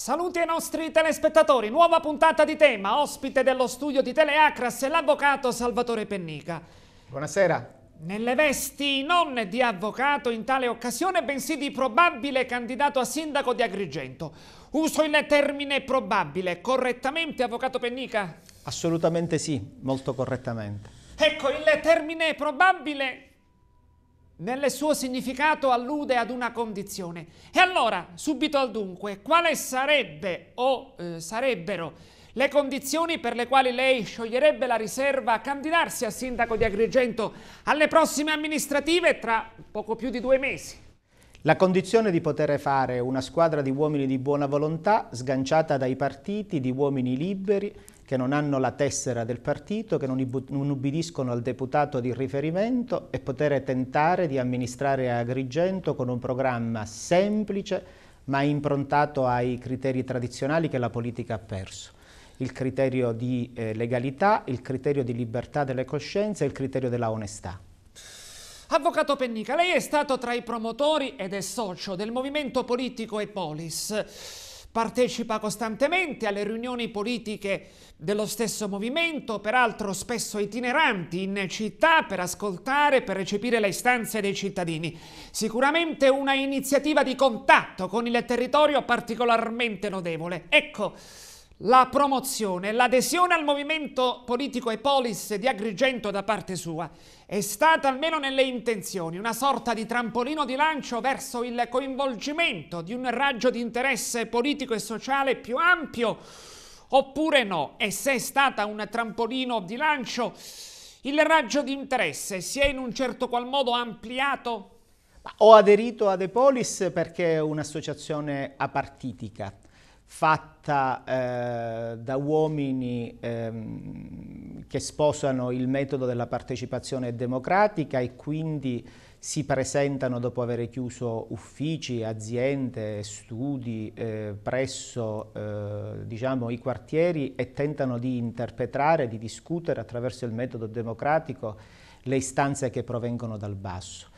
Saluti ai nostri telespettatori, nuova puntata di Tema, ospite dello studio di Teleacras è l'avvocato Salvatore Pennica. Buonasera. Nelle vesti non di avvocato in tale occasione, bensì di probabile candidato a sindaco di Agrigento. Uso il termine probabile, correttamente, avvocato Pennica? Assolutamente sì, molto correttamente. Ecco, il termine probabile nel suo significato allude ad una condizione. E allora, subito al dunque, quale sarebbe o sarebbero le condizioni per le quali lei scioglierebbe la riserva a candidarsi a sindaco di Agrigento alle prossime amministrative tra poco più di 2 mesi? La condizione di poter fare una squadra di uomini di buona volontà, sganciata dai partiti, di uomini liberi, che non hanno la tessera del partito, che non ubbidiscono al deputato di riferimento e poter tentare di amministrare Agrigento con un programma semplice ma improntato ai criteri tradizionali che la politica ha perso. Il criterio di legalità, il criterio di libertà delle coscienze e il criterio della onestà. Avvocato Pennica, lei è stato tra i promotori ed è socio del movimento politico Epolis. Partecipa costantemente alle riunioni politiche dello stesso movimento, peraltro spesso itineranti in città per ascoltare, per recepire le istanze dei cittadini. Sicuramente una iniziativa di contatto con il territorio particolarmente lodevole. Ecco, la promozione, l'adesione al movimento politico Epolis di Agrigento da parte sua è stata, almeno nelle intenzioni, una sorta di trampolino di lancio verso il coinvolgimento di un raggio di interesse politico e sociale più ampio, oppure no? E se è stata un trampolino di lancio, il raggio di interesse si è in un certo qual modo ampliato? Ho aderito ad Epolis perché è un'associazione apartitica, fatta da uomini che sposano il metodo della partecipazione democratica e quindi si presentano dopo aver chiuso uffici, aziende, studi presso diciamo, i quartieri e tentano di interpretare, di discutere attraverso il metodo democratico le istanze che provengono dal basso.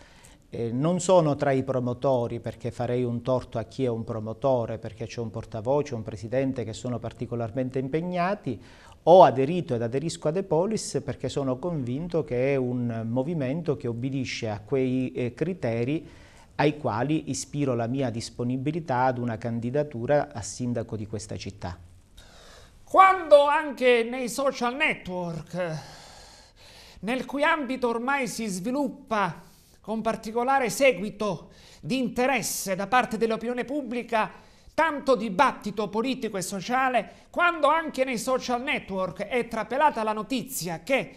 Non sono tra i promotori perché farei un torto a chi è un promotore, perché c'è un portavoce, un presidente che sono particolarmente impegnati. Ho aderito ed aderisco ad Epolis perché sono convinto che è un movimento che obbedisce a quei criteri ai quali ispiro la mia disponibilità ad una candidatura a sindaco di questa città. Quando anche nei social network, nel cui ambito ormai si sviluppa con particolare seguito di interesse da parte dell'opinione pubblica, tanto dibattito politico e sociale, quando anche nei social network è trapelata la notizia che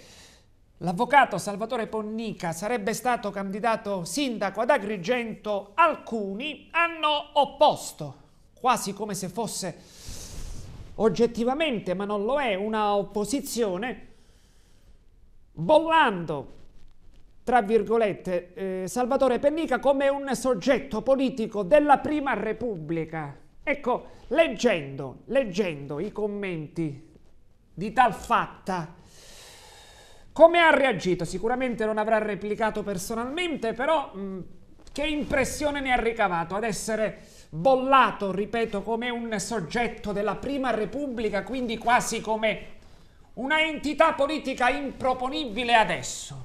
l'avvocato Salvatore Pennica sarebbe stato candidato sindaco ad Agrigento, alcuni hanno opposto, quasi come se fosse oggettivamente, ma non lo è, una opposizione, bollando tra virgolette, Salvatore Pennica come un soggetto politico della Prima Repubblica. Ecco, leggendo i commenti di tal fatta, come ha reagito? Sicuramente non avrà replicato personalmente, però che impressione ne ha ricavato ad essere bollato, ripeto, come un soggetto della Prima Repubblica, quindi quasi come una entità politica improponibile adesso?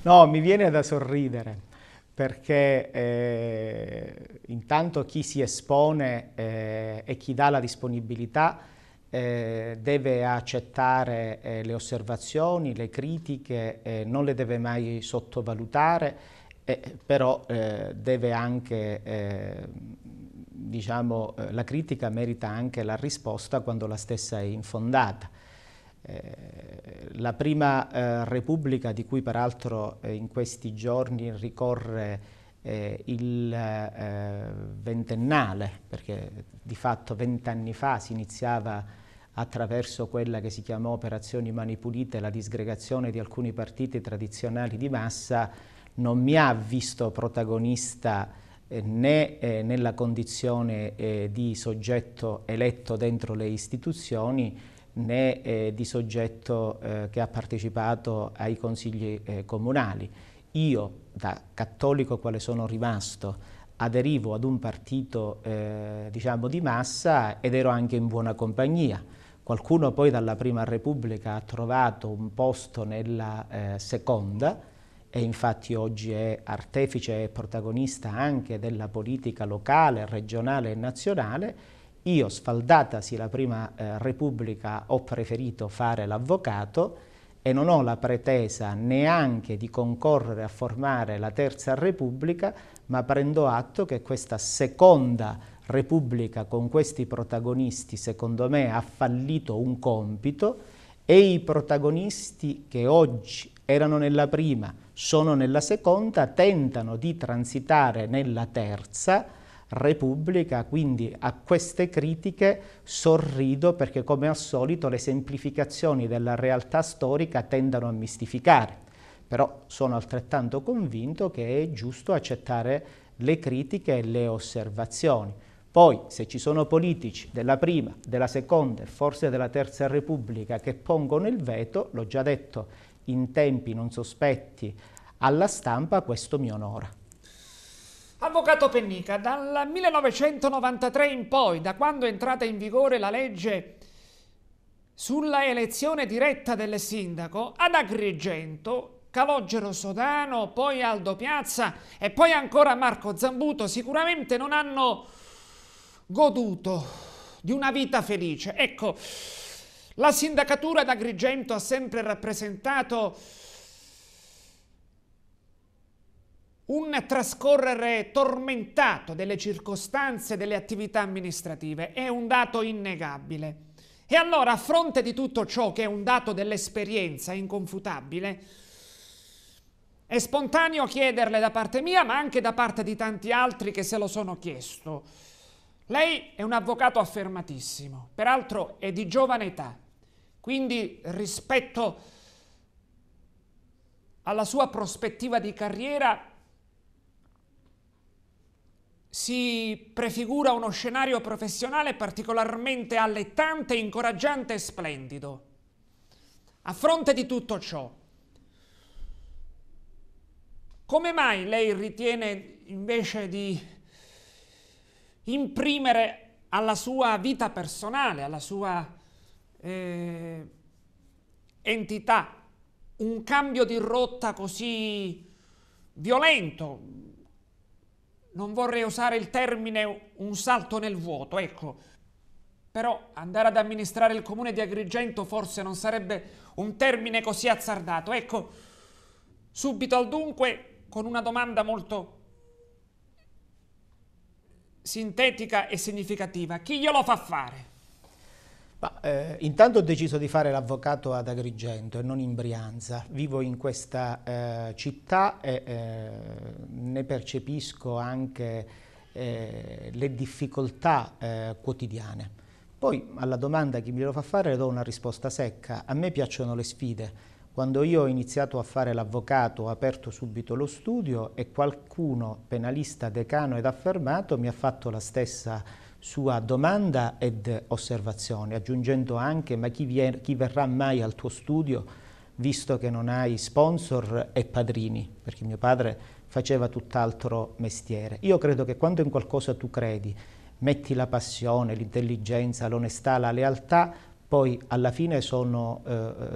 No, mi viene da sorridere perché intanto chi si espone e chi dà la disponibilità deve accettare le osservazioni, le critiche, non le deve mai sottovalutare, però deve anche, diciamo, la critica merita anche la risposta quando la stessa è infondata. La Prima Repubblica, di cui peraltro in questi giorni ricorre il ventennale, perché di fatto 20 anni fa si iniziava attraverso quella che si chiamò Operazioni Mani Pulite, la disgregazione di alcuni partiti tradizionali di massa, non mi ha visto protagonista né nella condizione di soggetto eletto dentro le istituzioni, né di soggetto che ha partecipato ai consigli comunali. Io, da cattolico quale sono rimasto, aderivo ad un partito diciamo di massa ed ero anche in buona compagnia. Qualcuno poi dalla Prima Repubblica ha trovato un posto nella seconda e infatti oggi è artefice e protagonista anche della politica locale, regionale e nazionale. Io, sfaldatasi la Prima Repubblica, ho preferito fare l'avvocato e non ho la pretesa neanche di concorrere a formare la Terza Repubblica, ma prendo atto che questa Seconda Repubblica con questi protagonisti, secondo me, ha fallito un compito e i protagonisti che oggi erano nella prima, sono nella seconda, tentano di transitare nella Terza Repubblica, quindi a queste critiche sorrido perché come al solito le semplificazioni della realtà storica tendono a mistificare, però sono altrettanto convinto che è giusto accettare le critiche e le osservazioni. Poi se ci sono politici della prima, della seconda e forse della Terza Repubblica che pongono il veto, l'ho già detto in tempi non sospetti alla stampa, questo mi onora. Avvocato Pennica, dal 1993 in poi, da quando è entrata in vigore la legge sulla elezione diretta del sindaco, ad Agrigento, Calogero Sodano, poi Aldo Piazza e poi ancora Marco Zambuto sicuramente non hanno goduto di una vita felice. Ecco, la sindacatura d'Agrigento ha sempre rappresentato un trascorrere tormentato delle circostanze delle attività amministrative, è un dato innegabile. E allora, a fronte di tutto ciò che è un dato dell'esperienza inconfutabile, è spontaneo chiederle da parte mia, ma anche da parte di tanti altri che se lo sono chiesto. Lei è un avvocato affermatissimo, peraltro è di giovane età, quindi rispetto alla sua prospettiva di carriera si prefigura uno scenario professionale particolarmente allettante, incoraggiante e splendido. A fronte di tutto ciò, come mai lei ritiene invece di imprimere alla sua vita personale, alla sua entità, un cambio di rotta così violento? Non vorrei usare il termine un salto nel vuoto, ecco. Però andare ad amministrare il comune di Agrigento forse non sarebbe un termine così azzardato. Ecco, subito al dunque, con una domanda molto sintetica e significativa. Chi glielo fa fare? Intanto ho deciso di fare l'avvocato ad Agrigento e non in Brianza. Vivo in questa città e ne percepisco anche le difficoltà quotidiane. Poi alla domanda chi me lo fa fare le do una risposta secca. A me piacciono le sfide. Quando io ho iniziato a fare l'avvocato ho aperto subito lo studio e qualcuno, penalista, decano ed affermato, mi ha fatto la stessa sua domanda ed osservazione, aggiungendo anche ma chi verrà mai al tuo studio visto che non hai sponsor e padrini, perché mio padre faceva tutt'altro mestiere. Io credo che quando in qualcosa tu credi, metti la passione, l'intelligenza, l'onestà, la lealtà, poi alla fine sono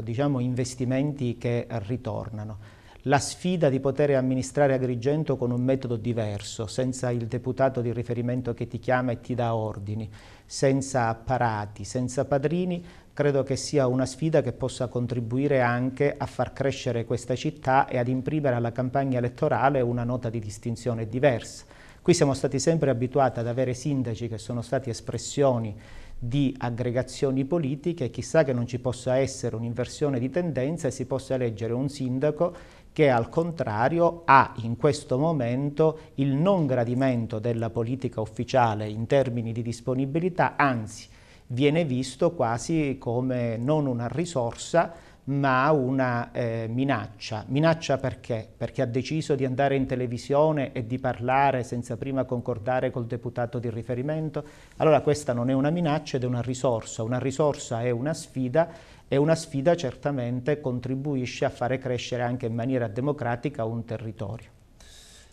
diciamo investimenti che ritornano. La sfida di poter amministrare Agrigento con un metodo diverso, senza il deputato di riferimento che ti chiama e ti dà ordini, senza apparati, senza padrini, credo che sia una sfida che possa contribuire anche a far crescere questa città e ad imprimere alla campagna elettorale una nota di distinzione diversa. Qui siamo stati sempre abituati ad avere sindaci che sono stati espressioni di aggregazioni politiche, chissà che non ci possa essere un'inversione di tendenza e si possa eleggere un sindaco che al contrario ha in questo momento il non gradimento della politica ufficiale in termini di disponibilità, anzi viene visto quasi come non una risorsa ma una minaccia. Minaccia perché? Perché ha deciso di andare in televisione e di parlare senza prima concordare col deputato di riferimento. Allora questa non è una minaccia ed è una risorsa è una sfida e una sfida certamente contribuisce a fare crescere anche in maniera democratica un territorio.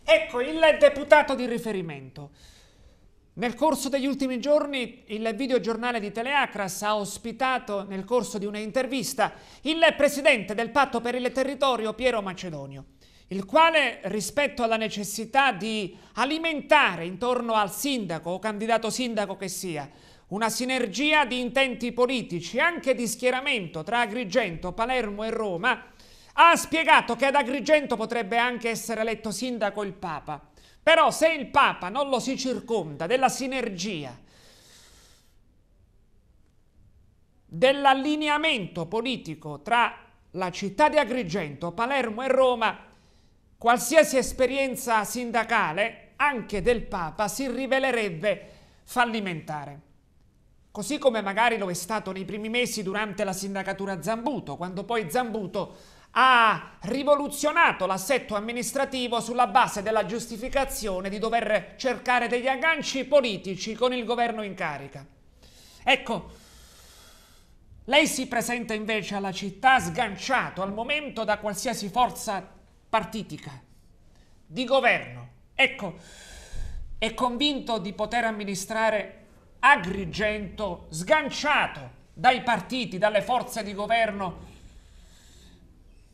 Ecco, il deputato di riferimento. Nel corso degli ultimi giorni il videogiornale di Teleacras ha ospitato, nel corso di un'intervista, il presidente del Patto per il Territorio, Piero Macedonio, il quale, rispetto alla necessità di alimentare intorno al sindaco o candidato sindaco che sia, una sinergia di intenti politici, anche di schieramento tra Agrigento, Palermo e Roma, ha spiegato che ad Agrigento potrebbe anche essere eletto sindaco il Papa. Però se il Papa non lo si circonda della sinergia, dell'allineamento politico tra la città di Agrigento, Palermo e Roma, qualsiasi esperienza sindacale, anche del Papa, si rivelerebbe fallimentare. Così come magari lo è stato nei primi mesi durante la sindacatura Zambuto, quando poi Zambuto ha rivoluzionato l'assetto amministrativo sulla base della giustificazione di dover cercare degli agganci politici con il governo in carica. Ecco, lei si presenta invece alla città sganciato al momento da qualsiasi forza partitica, di governo. Ecco, è convinto di poter amministrare Agrigento sganciato dai partiti, dalle forze di governo.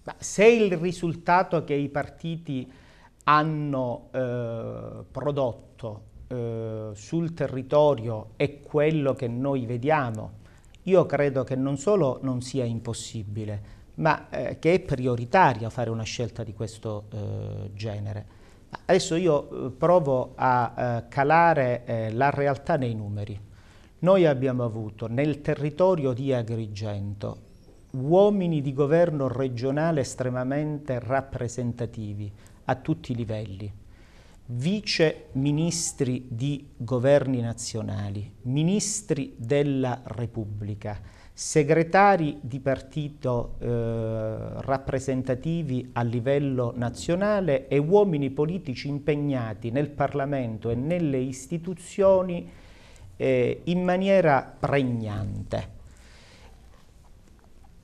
Ma se il risultato che i partiti hanno prodotto sul territorio è quello che noi vediamo, io credo che non solo non sia impossibile, ma che è prioritario fare una scelta di questo genere. Adesso io provo a calare la realtà nei numeri. Noi abbiamo avuto nel territorio di Agrigento uomini di governo regionale estremamente rappresentativi a tutti i livelli, vice ministri di governi nazionali, ministri della Repubblica, segretari di partito rappresentativi a livello nazionale e uomini politici impegnati nel Parlamento e nelle istituzioni in maniera pregnante.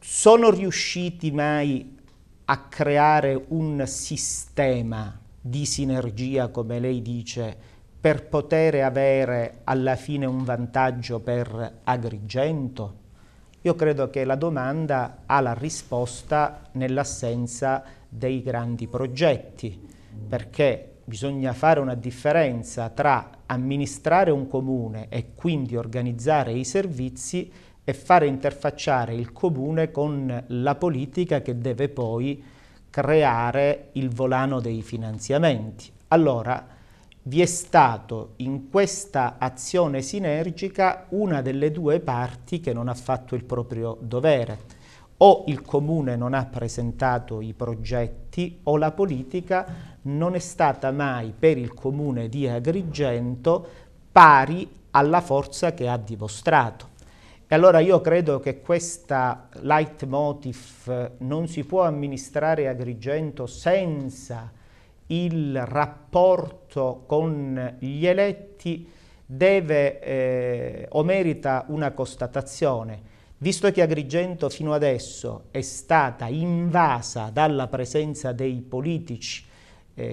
Sono riusciti mai a creare un sistema di sinergia, come lei dice, per poter avere alla fine un vantaggio per Agrigento? Io credo che la domanda ha la risposta nell'assenza dei grandi progetti, perché bisogna fare una differenza tra amministrare un comune e quindi organizzare i servizi e fare interfacciare il comune con la politica che deve poi creare il volano dei finanziamenti. Allora, vi è stato in questa azione sinergica una delle due parti che non ha fatto il proprio dovere. O il comune non ha presentato i progetti o la politica non è stata mai per il comune di Agrigento pari alla forza che ha dimostrato. E allora io credo che questa leitmotiv non si può amministrare Agrigento senza il rapporto con gli eletti, deve o merita una constatazione. Visto che Agrigento fino adesso è stata invasa dalla presenza dei politici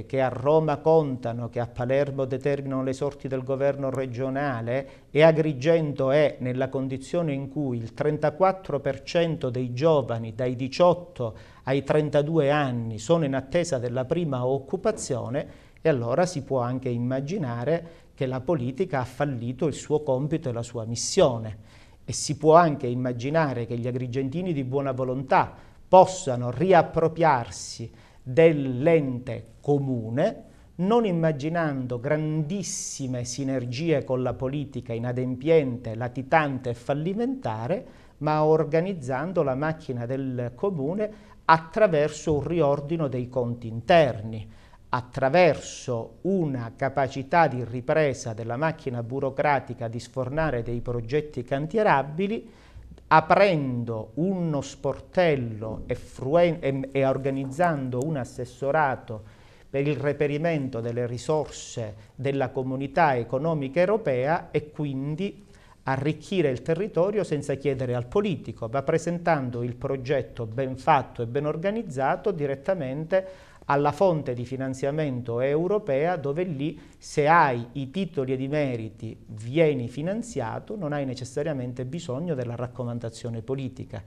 che a Roma contano, che a Palermo determinano le sorti del governo regionale, e Agrigento è nella condizione in cui il 34% dei giovani dai 18 ai 32 anni sono in attesa della prima occupazione, e allora si può anche immaginare che la politica ha fallito il suo compito e la sua missione, e si può anche immaginare che gli agrigentini di buona volontà possano riappropriarsi dell'ente comune, non immaginando grandissime sinergie con la politica inadempiente, latitante e fallimentare, ma organizzando la macchina del comune attraverso un riordino dei conti interni, attraverso una capacità di ripresa della macchina burocratica di sfornare dei progetti cantierabili, aprendo uno sportello e organizzando un assessorato per il reperimento delle risorse della comunità economica europea, e quindi arricchire il territorio senza chiedere al politico, ma presentando il progetto ben fatto e ben organizzato direttamente alla fonte di finanziamento europea, dove lì se hai i titoli ed i meriti vieni finanziato, non hai necessariamente bisogno della raccomandazione politica.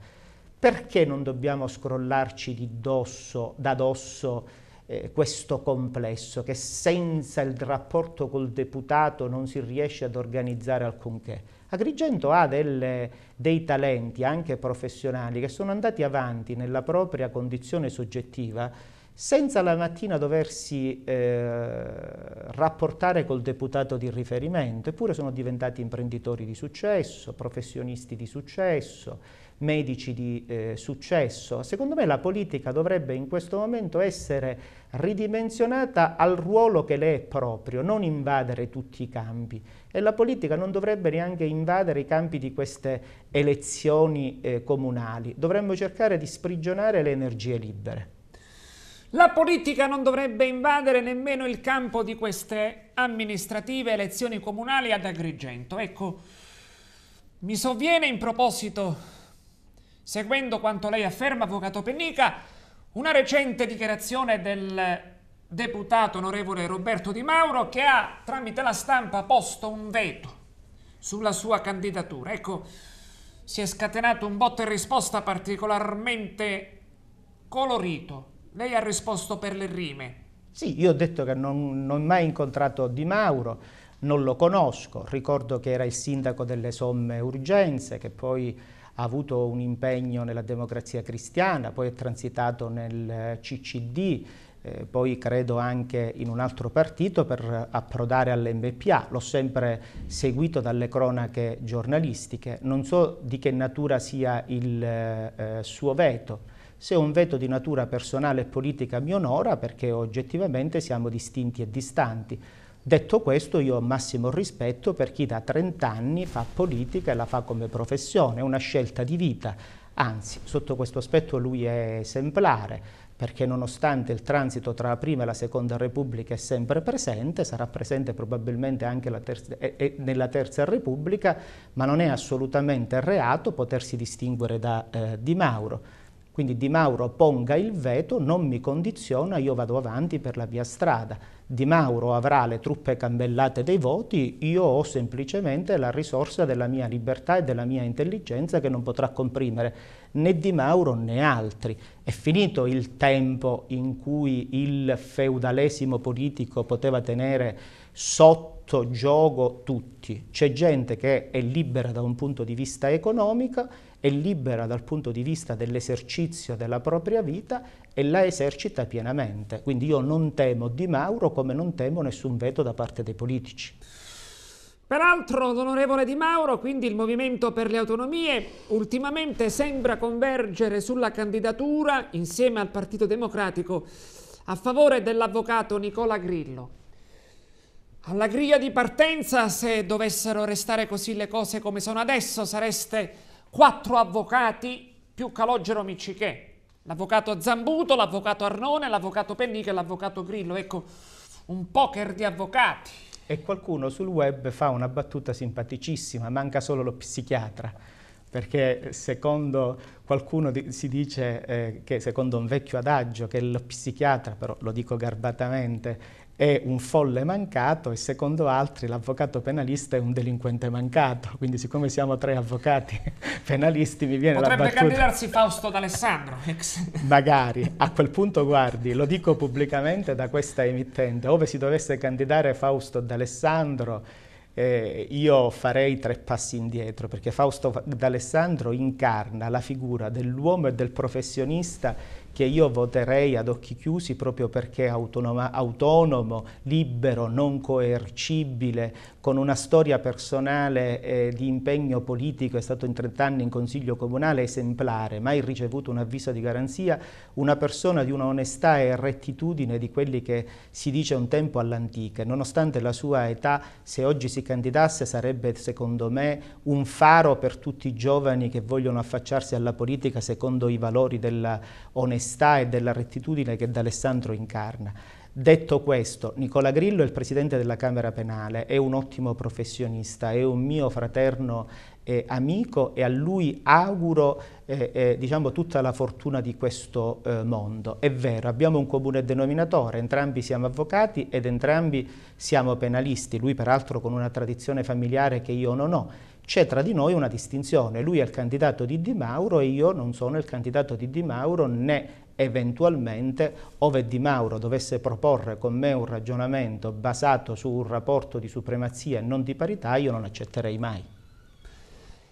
Perché non dobbiamo scrollarci da dosso questo complesso, che senza il rapporto col deputato non si riesce ad organizzare alcunché? Agrigento ha dei talenti anche professionali che sono andati avanti nella propria condizione soggettiva senza la mattina doversi rapportare col deputato di riferimento, eppure sono diventati imprenditori di successo, professionisti di successo, medici di successo. Secondo me la politica dovrebbe in questo momento essere ridimensionata al ruolo che le è proprio, non invadere tutti i campi, e la politica non dovrebbe neanche invadere i campi di queste elezioni comunali. Dovremmo cercare di sprigionare le energie libere. La politica non dovrebbe invadere nemmeno il campo di queste amministrative elezioni comunali ad Agrigento. Ecco, mi sovviene in proposito, seguendo quanto lei afferma, avvocato Pennica, una recente dichiarazione del deputato onorevole Roberto Di Mauro, che ha tramite la stampa posto un veto sulla sua candidatura. Ecco, si è scatenato un botta e risposta particolarmente colorito. Lei ha risposto per le rime. Sì, io ho detto che non ho mai incontrato Di Mauro, non lo conosco, ricordo che era il sindaco delle Somme Urgenze, che poi ha avuto un impegno nella Democrazia Cristiana, poi è transitato nel CCD, poi credo anche in un altro partito per approdare all'MPA. L'ho sempre seguito dalle cronache giornalistiche, non so di che natura sia il suo veto. Se è un veto di natura personale e politica mi onora, perché oggettivamente siamo distinti e distanti. Detto questo, io ho massimo rispetto per chi da 30 anni fa politica e la fa come professione, è una scelta di vita. Anzi, sotto questo aspetto lui è esemplare, perché nonostante il transito tra la Prima e la Seconda Repubblica è sempre presente, sarà presente probabilmente anche nella Terza Repubblica, ma non è assolutamente reato potersi distinguere da Di Mauro. Quindi Di Mauro ponga il veto, non mi condiziona, io vado avanti per la mia strada. Di Mauro avrà le truppe cambellate dei voti, io ho semplicemente la risorsa della mia libertà e della mia intelligenza che non potrà comprimere né Di Mauro né altri. È finito il tempo in cui il feudalesimo politico poteva tenere sotto gioco tutti. C'è gente che è libera da un punto di vista economico, è libera dal punto di vista dell'esercizio della propria vita e la esercita pienamente. Quindi io non temo Di Mauro come non temo nessun veto da parte dei politici. Peraltro, l'onorevole Di Mauro, quindi il Movimento per le Autonomie, ultimamente sembra convergere sulla candidatura, insieme al Partito Democratico, a favore dell'avvocato Nicola Grillo. Alla griglia di partenza, se dovessero restare così le cose come sono adesso, sareste 4 avvocati più Calogero Miccichè, l'avvocato Zambuto, l'avvocato Arnone, l'avvocato Pennica e l'avvocato Grillo. Ecco, un poker di avvocati. E qualcuno sul web fa una battuta simpaticissima, manca solo lo psichiatra, perché secondo qualcuno si dice che secondo un vecchio adagio che lo psichiatra, però lo dico garbatamente, è un folle mancato, e secondo altri l'avvocato penalista è un delinquente mancato. Quindi siccome siamo 3 avvocati penalisti mi viene Potrebbe la battuta... candidarsi Fausto D'Alessandro. Magari, a quel punto guardi, lo dico pubblicamente da questa emittente, ove si dovesse candidare Fausto D'Alessandro, io farei 3 passi indietro, perché Fausto D'Alessandro incarna la figura dell'uomo e del professionista che io voterei ad occhi chiusi, proprio perché è autonomo, libero, non coercibile, con una storia personale di impegno politico, è stato in 30 anni in consiglio comunale, esemplare, mai ricevuto un avviso di garanzia, una persona di una onestà e rettitudine di quelli che si dice un tempo all'antica. Nonostante la sua età, se oggi si candidasse sarebbe secondo me un faro per tutti i giovani che vogliono affacciarsi alla politica secondo i valori della onestà e della rettitudine che D'Alessandro incarna. Detto questo, Nicola Grillo è il presidente della Camera Penale, è un ottimo professionista, è un mio fraterno amico e a lui auguro diciamo, tutta la fortuna di questo mondo. È vero, abbiamo un comune denominatore, entrambi siamo avvocati ed entrambi siamo penalisti, lui peraltro con una tradizione familiare che io non ho. C'è tra di noi una distinzione, lui è il candidato di Di Mauro e io non sono il candidato di Di Mauro, né eventualmente, ove Di Mauro dovesse proporre con me un ragionamento basato su un rapporto di supremazia e non di parità, io non accetterei mai.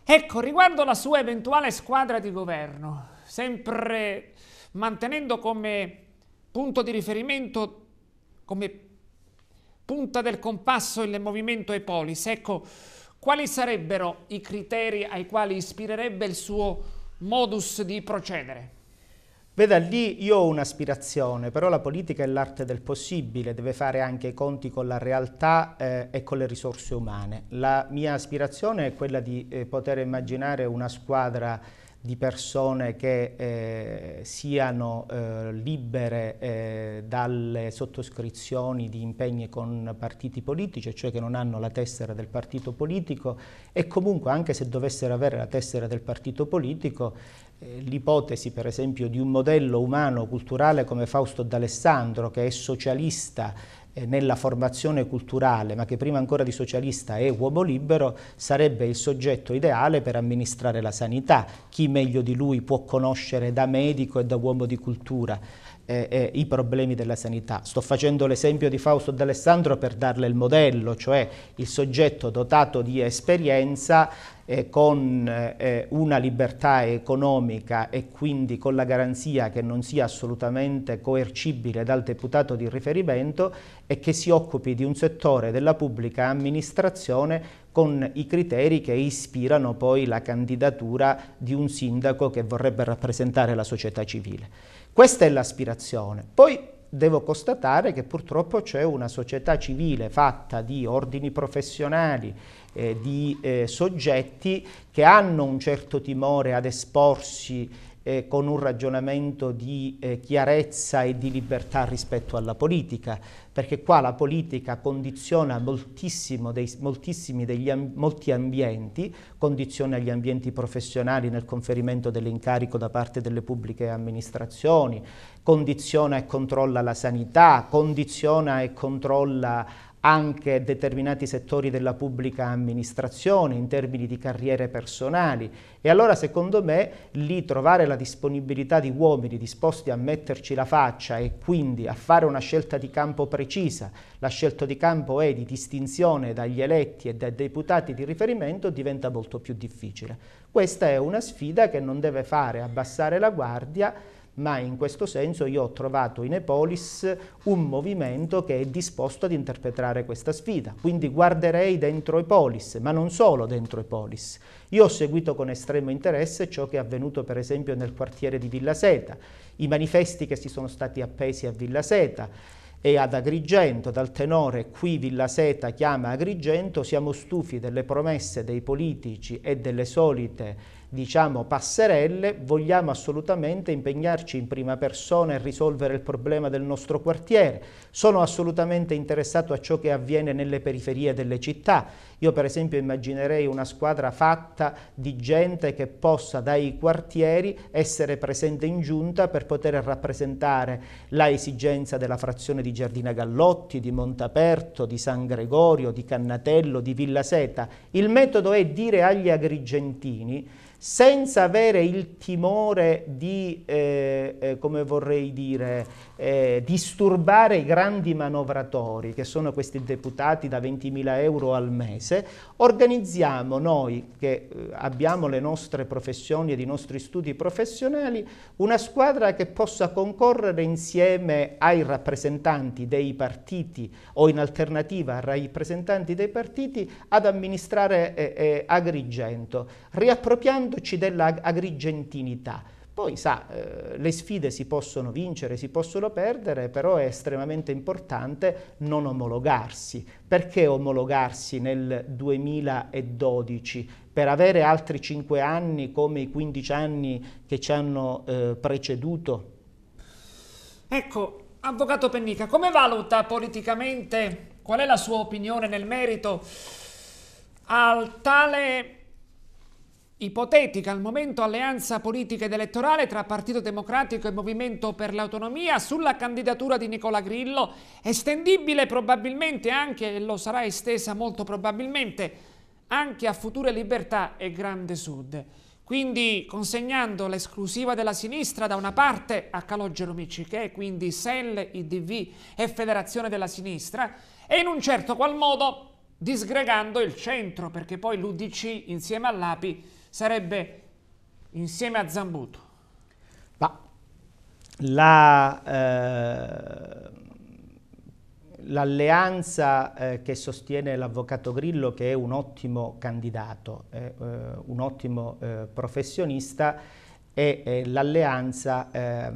Ecco, riguardo la sua eventuale squadra di governo, sempre mantenendo come punto di riferimento, come punta del compasso il movimento Epolis, ecco, quali sarebbero i criteri ai quali ispirerebbe il suo modus di procedere? Veda, lì io ho un'aspirazione, però la politica è l'arte del possibile, deve fare anche i conti con la realtà e con le risorse umane. La mia aspirazione è quella di poter immaginare una squadra di persone che siano libere dalle sottoscrizioni di impegni con partiti politici, cioè che non hanno la tessera del partito politico e comunque anche se dovessero avere la tessera del partito politico, l'ipotesi per esempio di un modello umano culturale come Fausto D'Alessandro, che è socialista nella formazione culturale, ma che prima ancora di socialista è uomo libero, sarebbe il soggetto ideale per amministrare la sanità. Chi meglio di lui può conoscere da medico e da uomo di cultura i problemi della sanità? Sto facendo l'esempio di Fausto D'Alessandro per darle il modello, cioè il soggetto dotato di esperienza con una libertà economica e quindi con la garanzia che non sia assolutamente coercibile dal deputato di riferimento e che si occupi di un settore della pubblica amministrazione con i criteri che ispirano poi la candidatura di un sindaco che vorrebbe rappresentare la società civile. Questa è l'aspirazione. Poi devo constatare che purtroppo c'è una società civile fatta di ordini professionali, di soggetti che hanno un certo timore ad esporsi con un ragionamento di chiarezza e di libertà rispetto alla politica, perché qua la politica condiziona molti ambienti, condiziona gli ambienti professionali nel conferimento dell'incarico da parte delle pubbliche amministrazioni, condiziona e controlla la sanità, condiziona e controlla anche determinati settori della pubblica amministrazione in termini di carriere personali e allora secondo me lì trovare la disponibilità di uomini disposti a metterci la faccia e quindi a fare una scelta di campo precisa, la scelta di campo è di distinzione dagli eletti e dai deputati di riferimento, diventa molto più difficile. Questa è una sfida che non deve fare abbassare la guardia, ma in questo senso io ho trovato in Epolis un movimento che è disposto ad interpretare questa sfida, quindi guarderei dentro Epolis, ma non solo dentro Epolis. Io ho seguito con estremo interesse ciò che è avvenuto per esempio nel quartiere di Villa Seta, i manifesti che si sono stati appesi a Villa Seta e ad Agrigento, dal tenore qui Villa Seta chiama Agrigento, siamo stufi delle promesse dei politici e delle solite diciamo passerelle, vogliamo assolutamente impegnarci in prima persona e risolvere il problema del nostro quartiere. Sono assolutamente interessato a ciò che avviene nelle periferie delle città. Io per esempio immaginerei una squadra fatta di gente che possa dai quartieri essere presente in giunta per poter rappresentare la esigenza della frazione di Giardina Gallotti, di Montaperto, di San Gregorio, di Cannatello, di Villa Seta. Il metodo è dire agli agrigentini, senza avere il timore di, come vorrei dire, disturbare i grandi manovratori, che sono questi deputati da 20.000 euro al mese, organizziamo noi, che abbiamo le nostre professioni ed i nostri studi professionali, una squadra che possa concorrere insieme ai rappresentanti dei partiti o in alternativa ai rappresentanti dei partiti ad amministrare Agrigento, riappropriandoci della agrigentinità. Poi sa, le sfide si possono vincere, si possono perdere, però è estremamente importante non omologarsi. Perché omologarsi nel 2012? Per avere altri 5 anni come i 15 anni che ci hanno preceduto? Ecco, Avvocato Pennica, come valuta politicamente, qual è la sua opinione nel merito al tale ipotetica al momento alleanza politica ed elettorale tra Partito Democratico e Movimento per l'Autonomia sulla candidatura di Nicola Grillo, estendibile probabilmente anche, e lo sarà estesa molto probabilmente, anche a Future Libertà e Grande Sud? Quindi consegnando l'esclusiva della sinistra da una parte a Calogero Mici, che è quindi SEL, IDV e Federazione della Sinistra, e in un certo qual modo disgregando il centro, perché poi l'UDC insieme all'API sarebbe insieme a Zambuto. Ma l'alleanza che sostiene l'avvocato Grillo, che è un ottimo candidato, un ottimo professionista, è l'alleanza che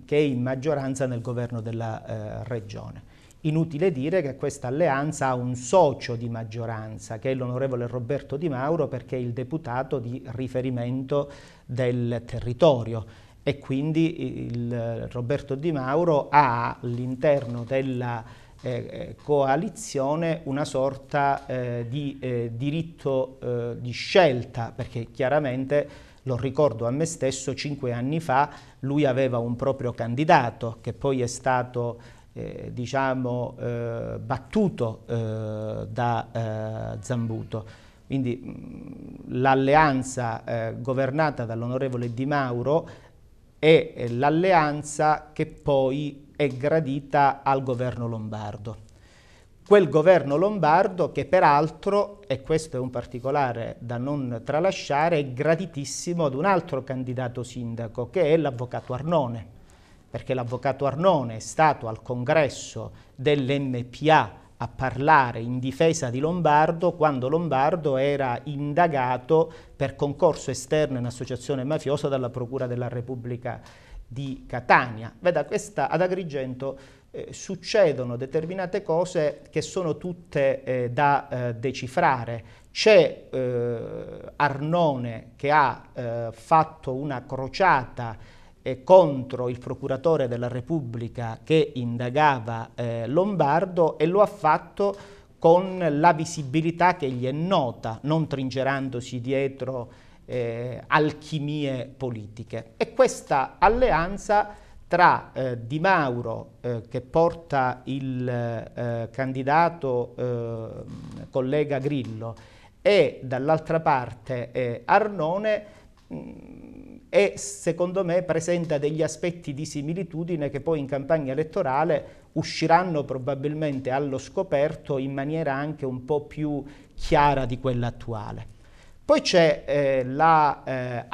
è in maggioranza nel governo della regione. Inutile dire che questa alleanza ha un socio di maggioranza, che è l'onorevole Roberto Di Mauro, perché è il deputato di riferimento del territorio. E quindi Roberto Di Mauro ha all'interno della coalizione una sorta di diritto di scelta, perché chiaramente, lo ricordo a me stesso, 5 anni fa lui aveva un proprio candidato che poi è stato battuto da Zambuto. Quindi l'alleanza governata dall'onorevole Di Mauro è l'alleanza che poi è gradita al governo lombardo. Quel governo lombardo che peraltro, e questo è un particolare da non tralasciare, è graditissimo ad un altro candidato sindaco, che è l'avvocato Arnone, perché l'avvocato Arnone è stato al congresso dell'MPA a parlare in difesa di Lombardo quando Lombardo era indagato per concorso esterno in associazione mafiosa dalla Procura della Repubblica di Catania. Veda, ad Agrigento succedono determinate cose che sono tutte da decifrare. C'è Arnone che ha fatto una crociata contro il procuratore della Repubblica che indagava Lombardo, e lo ha fatto con la visibilità che gli è nota, non trincerandosi dietro alchimie politiche. E questa alleanza tra Di Mauro, che porta il candidato collega Grillo, e dall'altra parte Arnone, e secondo me presenta degli aspetti di similitudine che poi in campagna elettorale usciranno probabilmente allo scoperto in maniera anche un po' più chiara di quella attuale. Poi c'è l'alleanza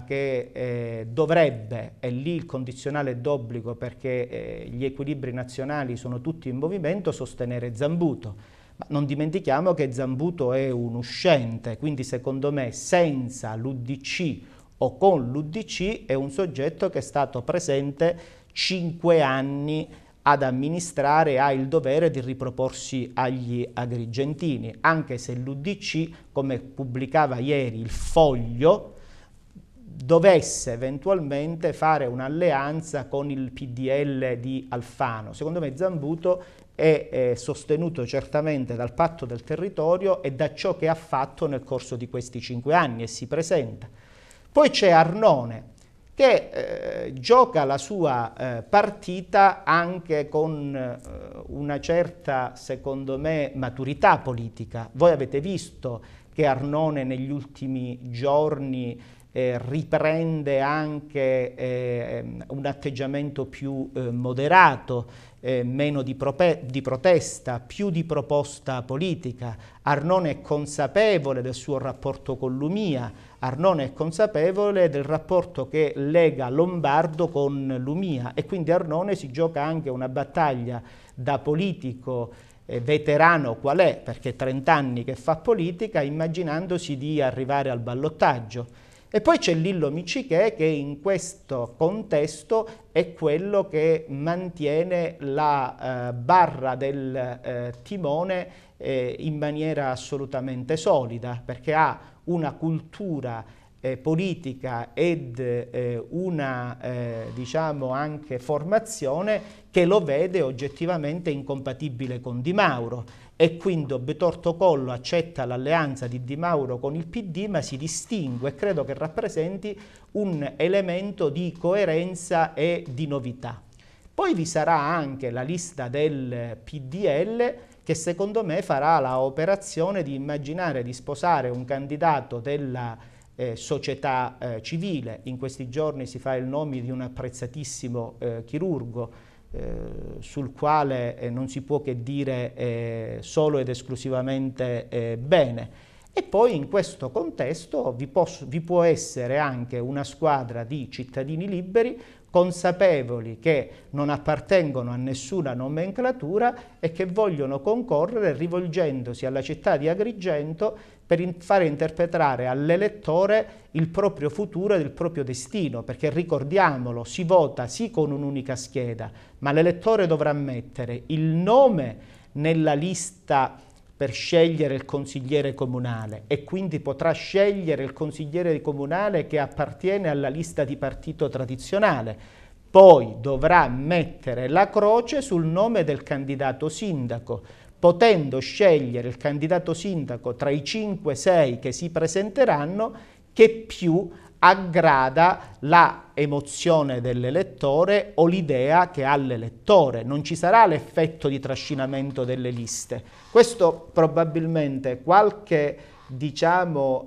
che dovrebbe, e lì il condizionale è d'obbligo perché gli equilibri nazionali sono tutti in movimento, sostenere Zambuto. Ma non dimentichiamo che Zambuto è un uscente, quindi secondo me senza l'UDC o con l'UDC è un soggetto che è stato presente 5 anni ad amministrare e ha il dovere di riproporsi agli agrigentini, anche se l'UDC, come pubblicava ieri il Foglio, dovesse eventualmente fare un'alleanza con il PDL di Alfano. Secondo me Zambuto è sostenuto certamente dal patto del territorio e da ciò che ha fatto nel corso di questi 5 anni e si presenta. Poi c'è Arnone, che gioca la sua partita anche con una certa, secondo me, maturità politica. Voi avete visto che Arnone negli ultimi giorni riprende anche un atteggiamento più moderato, meno di protesta, più di proposta politica. Arnone è consapevole del suo rapporto con Lumia, Arnone è consapevole del rapporto che lega Lombardo con Lumia, e quindi Arnone si gioca anche una battaglia da politico veterano qual è, perché 30 anni che fa politica, immaginandosi di arrivare al ballottaggio. E poi c'è Lillo Micichè, che in questo contesto è quello che mantiene la barra del timone in maniera assolutamente solida, perché ha una cultura politica ed una diciamo anche formazione che lo vede oggettivamente incompatibile con Di Mauro, e quindi Obtorto Collo accetta l'alleanza di Di Mauro con il PD, ma si distingue e credo che rappresenti un elemento di coerenza e di novità. Poi vi sarà anche la lista del PDL, che secondo me farà la operazione di immaginare di sposare un candidato della società civile. In questi giorni si fa il nome di un apprezzatissimo chirurgo sul quale non si può che dire solo ed esclusivamente bene. E poi in questo contesto vi può essere anche una squadra di cittadini liberi, consapevoli che non appartengono a nessuna nomenclatura e che vogliono concorrere rivolgendosi alla città di Agrigento per fare interpretare all'elettore il proprio futuro ed il proprio destino, perché ricordiamolo, si vota sì con un'unica scheda, ma l'elettore dovrà mettere il nome nella lista per scegliere il consigliere comunale e quindi potrà scegliere il consigliere comunale che appartiene alla lista di partito tradizionale. Poi dovrà mettere la croce sul nome del candidato sindaco, potendo scegliere il candidato sindaco tra i 5-6 che si presenteranno che più aggrada la emozione dell'elettore o l'idea che ha l'elettore. Non ci sarà l'effetto di trascinamento delle liste. Questo probabilmente qualche diciamo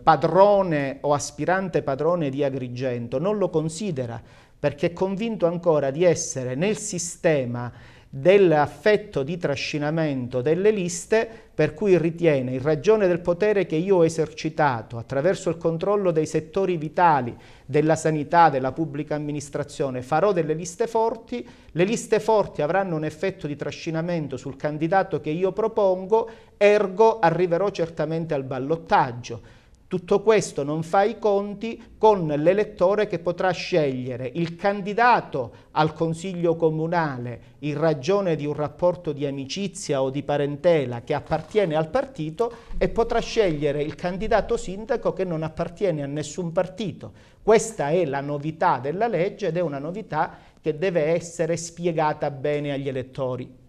padrone o aspirante padrone di Agrigento non lo considera, perché è convinto ancora di essere nel sistema dell'affetto di trascinamento delle liste, per cui ritiene, in ragione del potere che io ho esercitato attraverso il controllo dei settori vitali, della sanità, della pubblica amministrazione, farò delle liste forti, le liste forti avranno un effetto di trascinamento sul candidato che io propongo, ergo arriverò certamente al ballottaggio. Tutto questo non fa i conti con l'elettore che potrà scegliere il candidato al consiglio comunale in ragione di un rapporto di amicizia o di parentela che appartiene al partito e potrà scegliere il candidato sindaco che non appartiene a nessun partito. Questa è la novità della legge ed è una novità che deve essere spiegata bene agli elettori.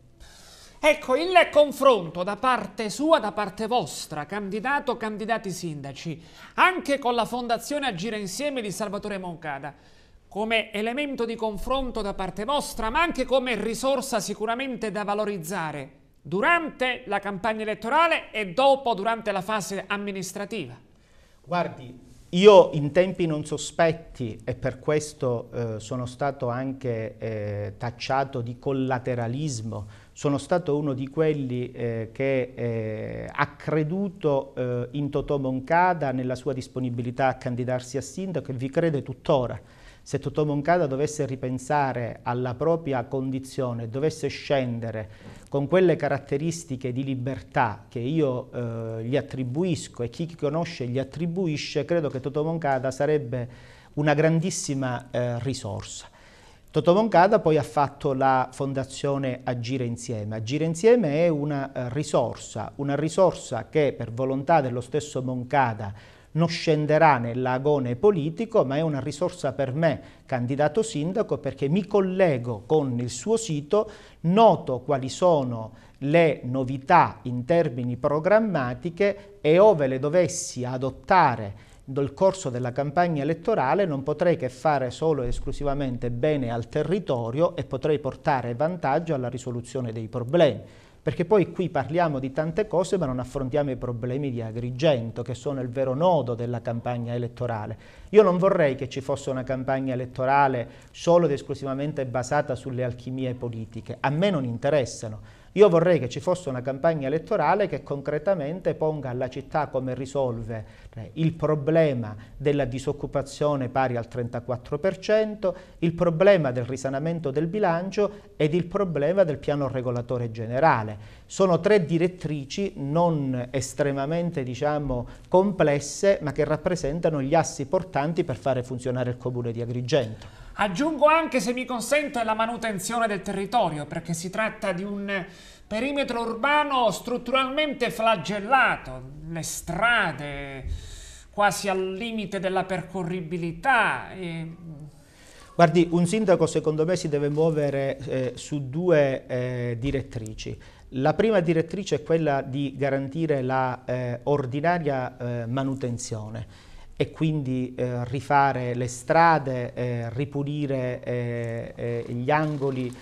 Ecco, il confronto da parte sua, da parte vostra, candidato, candidati sindaci, anche con la Fondazione Agire Insieme di Salvatore Moncada, come elemento di confronto da parte vostra, ma anche come risorsa sicuramente da valorizzare durante la campagna elettorale e dopo, durante la fase amministrativa. Guardi, io in tempi non sospetti, e per questo sono stato anche tacciato di collateralismo, sono stato uno di quelli che ha creduto in Totò Moncada, nella sua disponibilità a candidarsi a sindaco, e vi crede tuttora. Se Totò Moncada dovesse ripensare alla propria condizione, dovesse scendere con quelle caratteristiche di libertà che io gli attribuisco e chi conosce gli attribuisce, credo che Totò Moncada sarebbe una grandissima risorsa. Totò Moncada poi ha fatto la Fondazione Agire Insieme. Agire Insieme è una risorsa che per volontà dello stesso Moncada non scenderà nell'agone politico, ma è una risorsa per me, candidato sindaco, perché mi collego con il suo sito, noto quali sono le novità in termini programmatiche e ove le dovessi adottare nel corso della campagna elettorale non potrei che fare solo ed esclusivamente bene al territorio e potrei portare vantaggio alla risoluzione dei problemi. Perché poi qui parliamo di tante cose ma non affrontiamo i problemi di Agrigento, che sono il vero nodo della campagna elettorale. Io non vorrei che ci fosse una campagna elettorale solo ed esclusivamente basata sulle alchimie politiche, a me non interessano. Io vorrei che ci fosse una campagna elettorale che concretamente ponga alla città come risolve il problema della disoccupazione pari al 34%, il problema del risanamento del bilancio ed il problema del piano regolatore generale. Sono tre direttrici non estremamente, diciamo, complesse, ma che rappresentano gli assi portanti per fare funzionare il comune di Agrigento. Aggiungo anche, se mi consente, la manutenzione del territorio, perché si tratta di un perimetro urbano strutturalmente flagellato, le strade, quasi al limite della percorribilità. Guardi, un sindaco secondo me si deve muovere su due direttrici. La prima direttrice è quella di garantire la ordinaria manutenzione e quindi rifare le strade, ripulire gli angoli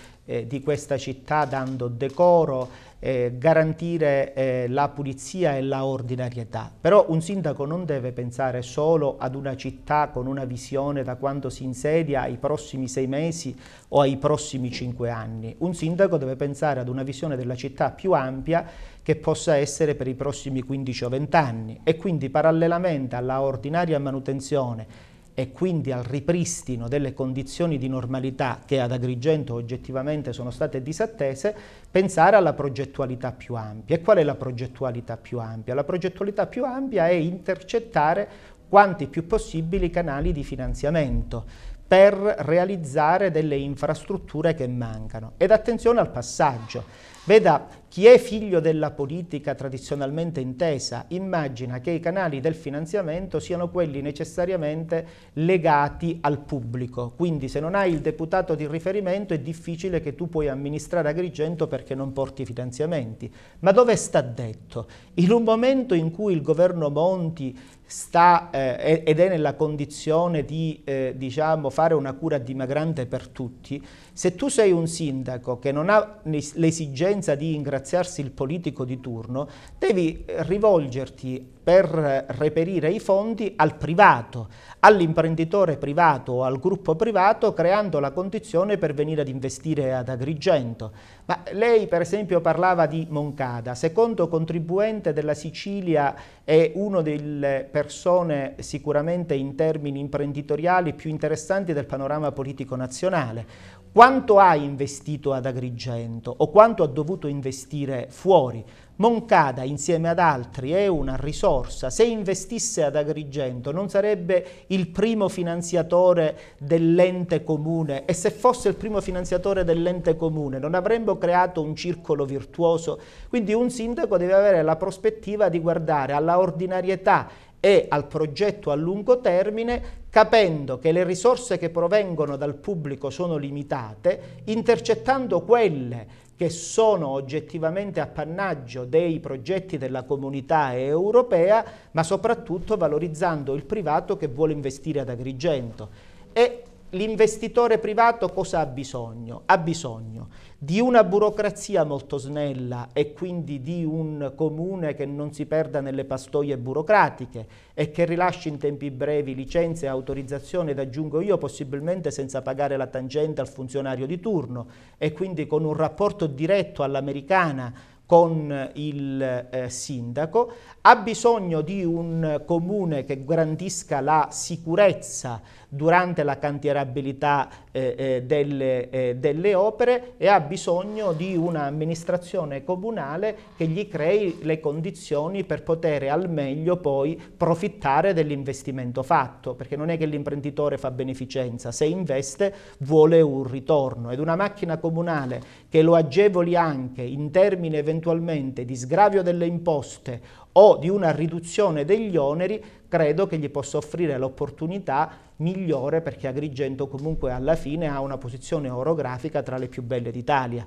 di questa città dando decoro, garantire la pulizia e la ordinarietà. Però un sindaco non deve pensare solo ad una città con una visione da quando si insedia ai prossimi 6 mesi o ai prossimi 5 anni. Un sindaco deve pensare ad una visione della città più ampia che possa essere per i prossimi 15 o 20 anni e quindi parallelamente alla ordinaria manutenzione e quindi al ripristino delle condizioni di normalità che ad Agrigento oggettivamente sono state disattese, pensare alla progettualità più ampia. E qual è la progettualità più ampia? La progettualità più ampia è intercettare quanti più possibili canali di finanziamento per realizzare delle infrastrutture che mancano. Ed attenzione al passaggio. Veda, chi è figlio della politica tradizionalmente intesa immagina che i canali del finanziamento siano quelli necessariamente legati al pubblico, quindi se non hai il deputato di riferimento è difficile che tu puoi amministrare Agrigento perché non porti finanziamenti. Ma dove sta detto? In un momento in cui il governo Monti sta ed è nella condizione di diciamo, fare una cura dimagrante per tutti, se tu sei un sindaco che non ha l'esigenza di ingraziarsi il politico di turno, devi rivolgerti per reperire i fondi al privato, all'imprenditore privato o al gruppo privato, creando la condizione per venire ad investire ad Agrigento. Ma lei per esempio parlava di Moncada, secondo contribuente della Sicilia è una delle persone sicuramente in termini imprenditoriali più interessanti del panorama politico nazionale. Quanto ha investito ad Agrigento o quanto ha dovuto investire fuori? Moncada insieme ad altri è una risorsa. Se investisse ad Agrigento non sarebbe il primo finanziatore dell'ente comune e se fosse il primo finanziatore dell'ente comune non avremmo creato un circolo virtuoso. Quindi un sindaco deve avere la prospettiva di guardare alla ordinarietà e al progetto a lungo termine, capendo che le risorse che provengono dal pubblico sono limitate, intercettando quelle che sono oggettivamente appannaggio dei progetti della comunità europea, ma soprattutto valorizzando il privato che vuole investire ad Agrigento. E l'investitore privato cosa ha bisogno? Ha bisogno di una burocrazia molto snella e quindi di un comune che non si perda nelle pastoie burocratiche e che rilasci in tempi brevi licenze e autorizzazioni, ed aggiungo io, possibilmente senza pagare la tangente al funzionario di turno e quindi con un rapporto diretto all'americana con il sindaco. Ha bisogno di un comune che garantisca la sicurezza durante la cantierabilità delle opere e ha bisogno di un'amministrazione comunale che gli crei le condizioni per poter al meglio poi profittare dell'investimento fatto, perché non è che l'imprenditore fa beneficenza, se investe vuole un ritorno, ed una macchina comunale che lo agevoli anche in termini eventualmente di sgravio delle imposte o di una riduzione degli oneri, credo che gli possa offrire l'opportunità migliore, perché Agrigento comunque alla fine ha una posizione orografica tra le più belle d'Italia.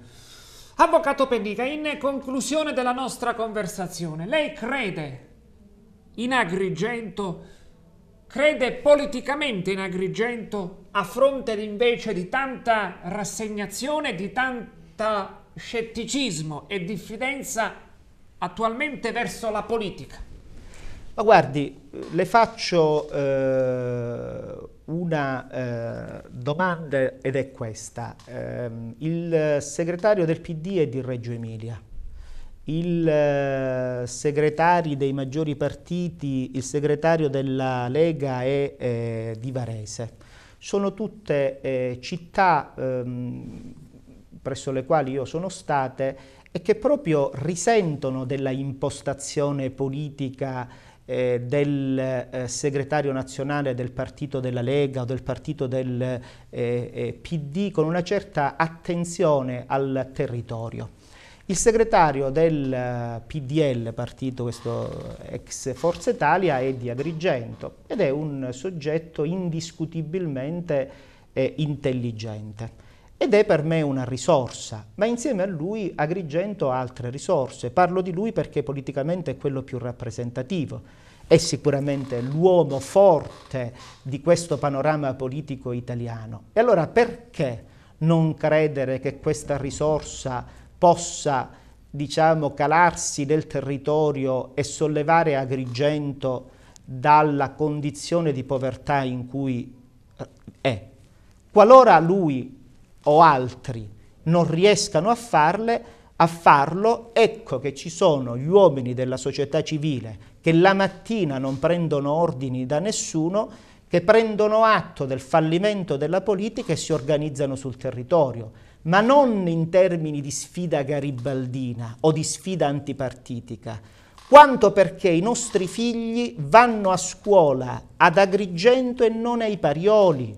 Avvocato Pennica, in conclusione della nostra conversazione, lei crede in Agrigento, crede politicamente in Agrigento a fronte invece di tanta rassegnazione, di tanto scetticismo e diffidenza attualmente verso la politica? Ma guardi, le faccio una domanda ed è questa. Il segretario del PD è di Reggio Emilia, il segretario dei maggiori partiti, il segretario della Lega è di Varese. Sono tutte città presso le quali io sono state e che proprio risentono della impostazione politica del segretario nazionale del partito della Lega o del partito del PD, con una certa attenzione al territorio. Il segretario del PDL, partito questo ex Forza Italia, è di Agrigento ed è un soggetto indiscutibilmente intelligente ed è per me una risorsa, ma insieme a lui Agrigento ha altre risorse. Parlo di lui perché politicamente è quello più rappresentativo, è sicuramente l'uomo forte di questo panorama politico italiano. E allora perché non credere che questa risorsa possa, diciamo, calarsi nel territorio e sollevare Agrigento dalla condizione di povertà in cui è? Qualora lui o altri non riescano a farlo, ecco che ci sono gli uomini della società civile che la mattina non prendono ordini da nessuno, che prendono atto del fallimento della politica e si organizzano sul territorio, ma non in termini di sfida garibaldina o di sfida antipartitica, quanto perché i nostri figli vanno a scuola ad Agrigento e non ai Parioli,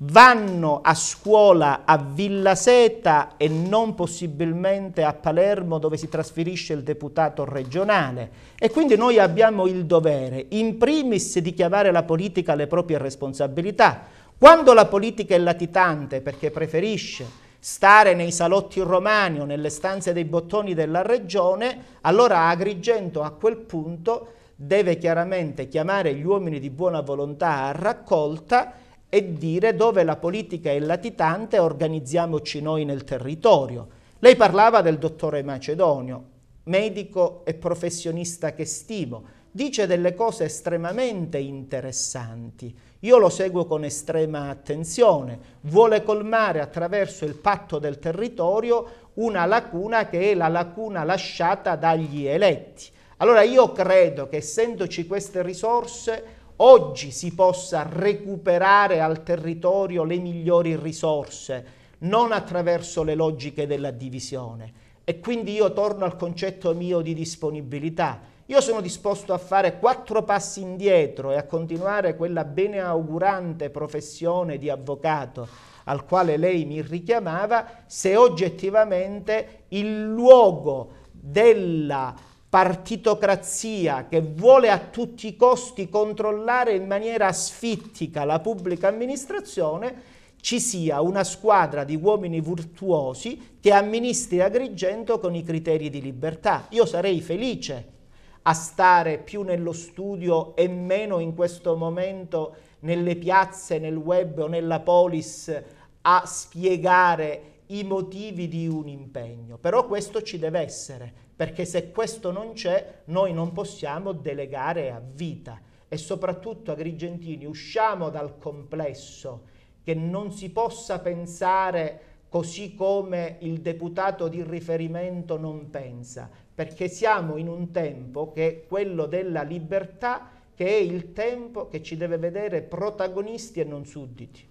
vanno a scuola a Villa Seta e non possibilmente a Palermo, dove si trasferisce il deputato regionale, e quindi noi abbiamo il dovere in primis di chiamare la politica alle proprie responsabilità. Quando la politica è latitante perché preferisce stare nei salotti romani o nelle stanze dei bottoni della regione, allora Agrigento a quel punto deve chiaramente chiamare gli uomini di buona volontà a raccolta e dire: dove la politica è latitante organizziamoci noi nel territorio. Lei parlava del dottore Macedonio, medico e professionista che stimo, dice delle cose estremamente interessanti. Io lo seguo con estrema attenzione, vuole colmare attraverso il patto del territorio una lacuna che è la lacuna lasciata dagli eletti. Allora io credo che, essendoci queste risorse, oggi si possa recuperare al territorio le migliori risorse, non attraverso le logiche della divisione. E quindi io torno al concetto mio di disponibilità. Io sono disposto a fare 4 passi indietro e a continuare quella beneaugurante professione di avvocato al quale lei mi richiamava, se oggettivamente il luogo della partitocrazia che vuole a tutti i costi controllare in maniera asfittica la pubblica amministrazione, ci sia una squadra di uomini virtuosi che amministri Agrigento con i criteri di libertà. Io sarei felice a stare più nello studio e meno in questo momento nelle piazze, nel web o nella polis a spiegare i motivi di un impegno. Però questo ci deve essere, perché se questo non c'è, noi non possiamo delegare a vita. E soprattutto, agrigentini, usciamo dal complesso che non si possa pensare così come il deputato di riferimento non pensa, perché siamo in un tempo che è quello della libertà, che è il tempo che ci deve vedere protagonisti e non sudditi.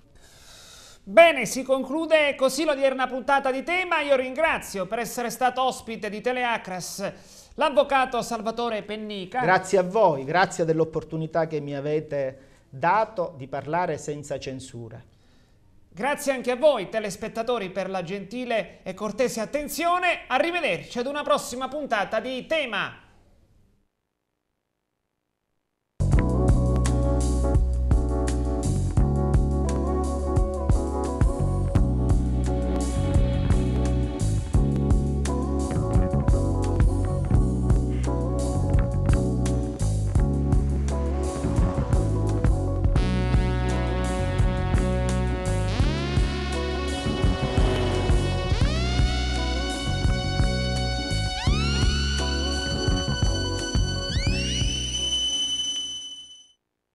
Bene, si conclude così l'odierna puntata di Tema. Io ringrazio per essere stato ospite di Teleacras l'avvocato Salvatore Pennica. Grazie a voi, grazie dell'opportunità che mi avete dato di parlare senza censura. Grazie anche a voi telespettatori per la gentile e cortese attenzione. Arrivederci ad una prossima puntata di Tema.